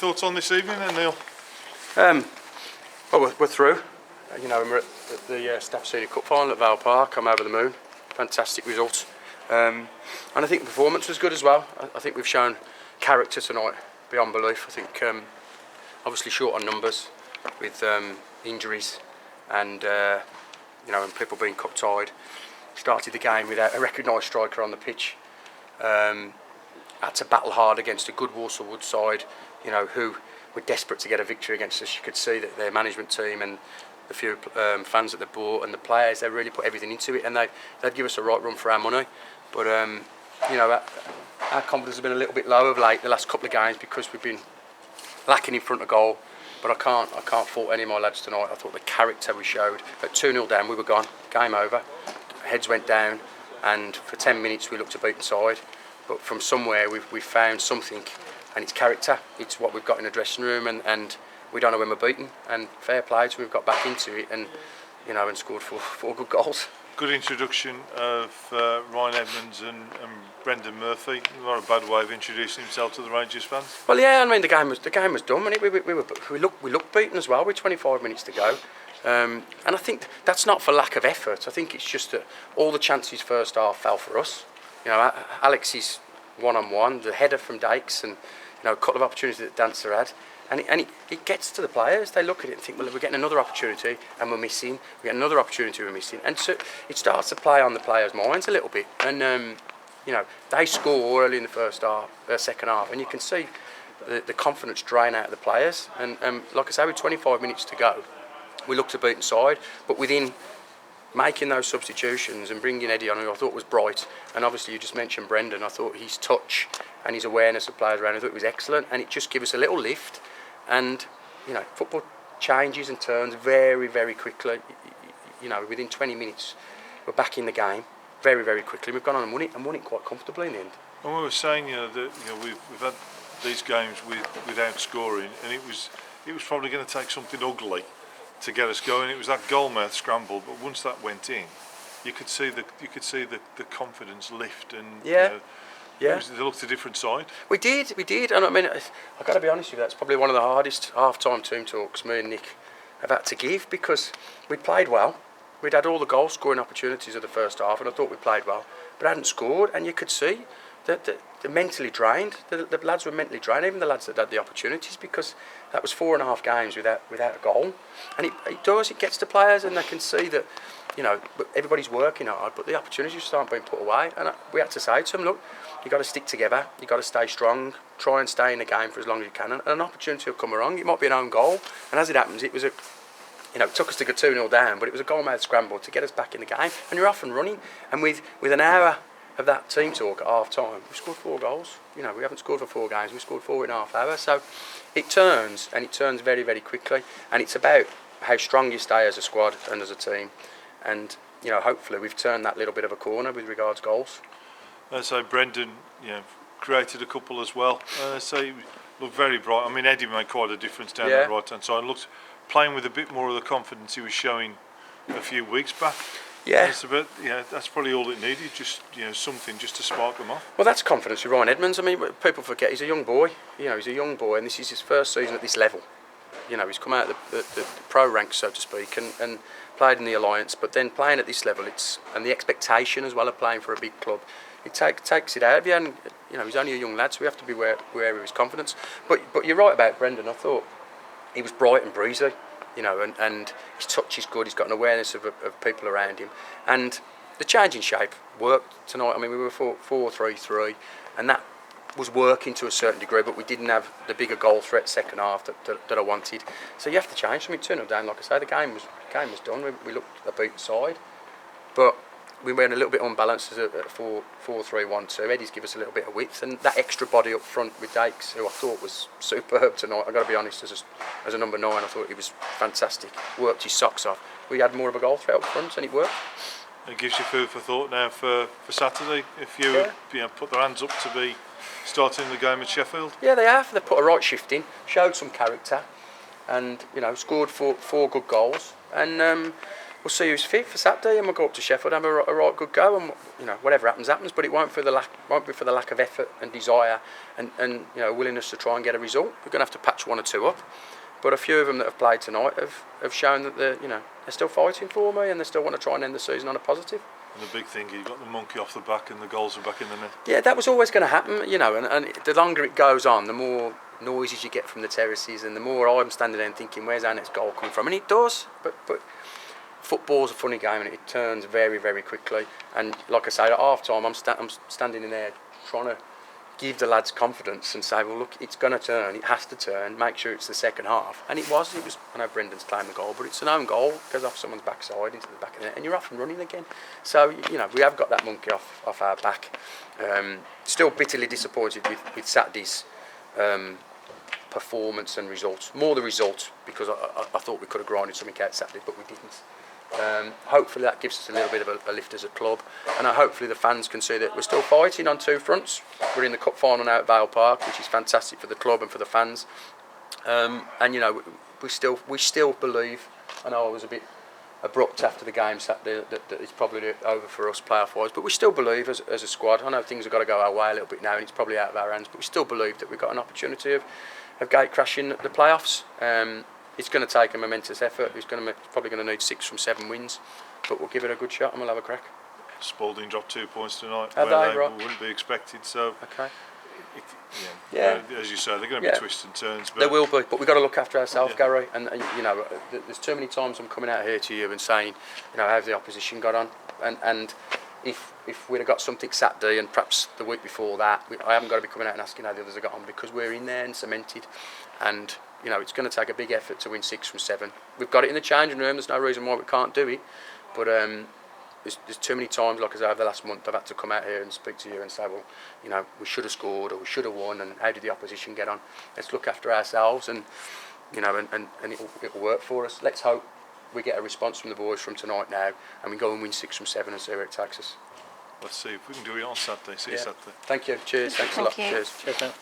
thoughts on this evening then, Neil? Well, we're through. You know, we're at the Stafford Senior Cup final at Vale Park. I'm over the moon. Fantastic result. And I think the performance was good as well. I think we've shown character tonight beyond belief. I think obviously short on numbers with injuries and you know, and people being cup tied. Started the game without a recognised striker on the pitch. Had to battle hard against a good Walsall Wood side, you know, who were desperate to get a victory against us. You could see that their management team and the few fans that they brought and the players, they really put everything into it, and they'd give us a right run for our money. But you know, our confidence has been a little bit low of late the last couple of games because we've been lacking in front of goal. But I can't fault any of my lads tonight. I thought the character we showed at 2-0 down, we were gone, game over. Heads went down, and for 10 minutes we looked a beaten side. But from somewhere we've found something, and it's character. It's what we've got in the dressing room, and we don't know when we're beaten. And fair play, so we've got back into it, and you know, and scored four good goals. Good introduction of Ryan Edmonds and Brendan Murphy. Not a bad way of introducing himself to the Rangers fans. Well, yeah, I mean the game was done. I mean, we looked beaten as well with 25 minutes to go, and I think that's not for lack of effort. I think it's just that all the chances first half fell for us. You know, Alex's one-on-one, the header from Dykes, and you know, a couple of opportunities that Dancer had. And it gets to the players. They look at it and think, well, we're getting another opportunity and we're missing. We get another opportunity we're missing. And so it starts to play on the players' minds a little bit. And, you know, they score early in the second half, and you can see the confidence drain out of the players. And like I say, with 25 minutes to go, we looked a beaten side. But within making those substitutions and bringing Eddie on, who I thought was bright, and obviously you just mentioned Brendan, I thought his touch and his awareness of players around, I thought it was excellent, and it just gave us a little lift. And you know, football changes and turns very, very quickly. You know, within 20 minutes, we're back in the game very, very quickly. We've gone on and won it quite comfortably in the end. And we were saying, you know, that we've had these games without scoring, and it was probably going to take something ugly to get us going. It was that goalmouth scramble, but once that went in, you could see the confidence lift, and yeah. You know, yeah, they looked a different side. We did, and I mean, I've got to be honest with you, that's probably one of the hardest half-time team talks me and Nick have had to give, because we played well. We'd had all the goal-scoring opportunities of the first half, and I thought we played well, but hadn't scored, and you could see that they're mentally drained. The lads were mentally drained, even the lads that had the opportunities, because that was 4.5 games without a goal, and it gets to players, and they can see that, you know, everybody's working hard, but the opportunities just aren't being put away. And we had to say to them, look, you've got to stick together, you've got to stay strong, try and stay in the game for as long as you can, and an opportunity will come along. It might be an own goal, and as it happens, it was it took us to go 2-0 down, but it was a goal-mouth scramble to get us back in the game, and you're off and running. And with an hour of that team talk at half-time, we scored 4 goals. You know, we haven't scored for 4 games, we scored 4.5 hours, so it turns, and it turns very, very quickly, and it's about how strong you stay as a squad and as a team. And you know, hopefully we've turned that little bit of a corner with regards to goals. So Brendan, you know, created a couple as well. So he looked very bright. I mean, Eddie made quite a difference down that right-hand side. Looked playing with a bit more of the confidence he was showing a few weeks back. Yeah, that's probably all it needed. Just something just to spark them off. Well, that's confidence with Ryan Edmonds. I mean, people forget he's a young boy. You know, he's a young boy, and this is his first season at this level. You know, he's come out of the pro ranks, so to speak, and played in the Alliance, but then playing at this level, and the expectation as well of playing for a big club, it takes it out of you. And you know, he's only a young lad, so we have to be aware of his confidence. But you're right about Brendan. I thought he was bright and breezy, you know, and his touch is good. He's got an awareness of people around him, and the change in shape worked tonight. I mean, we were 4-3-3, and that was working to a certain degree, but we didn't have the bigger goal threat second half that I wanted. So you have to change. I mean, 2-0 down, like I say, the game was done. We looked a beaten side, but we went a little bit unbalanced at 4-3-1-2. Eddie's give us a little bit of width, and that extra body up front with Dykes, who I thought was superb tonight. I've got to be honest, as a number 9, I thought he was fantastic. Worked his socks off. We had more of a goal threat up front, and it worked. It gives you food for thought now for Saturday. If you put their hands up to be starting the game at Sheffield. Yeah, they have. They put a right shift in, showed some character, and you know, scored four good goals. And we'll see who's fit for Saturday, and we'll go up to Sheffield and have a right good go, and whatever happens happens. But it won't be for the lack of effort and desire and willingness to try and get a result. We're going to have to patch one or two up, but a few of them that have played tonight have shown that they're still fighting for me, and they still want to try and end the season on a positive. And the big thing, you got the monkey off the back, and the goals are back in the net. Yeah, that was always going to happen, and the longer it goes on, the more noises you get from the terraces, and the more I'm standing there and thinking, where's our next goal coming from? And it does, but football's a funny game, and it turns very, very quickly. And like I say, at half time, I'm standing in there trying to give the lads confidence and say, well, look, it's going to turn, it has to turn, make sure it's the second half. And it was, I know Brendan's claimed the goal, but it's an own goal, goes off someone's backside into the back of the net, and you're off and running again. So, we have got that monkey off our back. Still bitterly disappointed with Saturday's performance and results. More the result, because I thought we could have grinded something out Saturday, but we didn't. Hopefully that gives us a little bit of a lift as a club, and hopefully the fans can see that we're still fighting on two fronts. We're in the cup final now at Vale Park, which is fantastic for the club and for the fans, and we still believe. I know I was a bit abrupt after the game Saturday that it's probably over for us playoff wise, but we still believe as a squad. I know things have got to go our way a little bit now, and it's probably out of our hands, but we still believe that we've got an opportunity of gate crashing the playoffs. It's going to take a momentous effort. It's probably going to need 6 from 7 wins, but we'll give it a good shot and we'll have a crack. Spalding dropped 2 points tonight, Have where they? Right. wouldn't be expected. So, okay. Yeah. As you say, they're going to be twists and turns. But there will be, but we've got to look after ourselves, Gary. And there's too many times I'm coming out here to you and saying, how's the opposition got on? And if we'd have got something Saturday and perhaps the week before that, I haven't got to be coming out and asking how the others have got on, because we're in there and cemented. And it's going to take a big effort to win 6 from 7. We've got it in the changing room. There's no reason why we can't do it. But there's too many times, like I said, over the last month, I've had to come out here and speak to you and say, well, we should have scored or we should have won, and how did the opposition get on? Let's look after ourselves, and it'll work for us. Let's hope we get a response from the boys from tonight now, and we go and win 6 from 7 and see where it takes us. let's see if we can do it on Saturday. See you Saturday. Thank you. Cheers. Thanks a lot. Thank you. Cheers. Cheers, mate.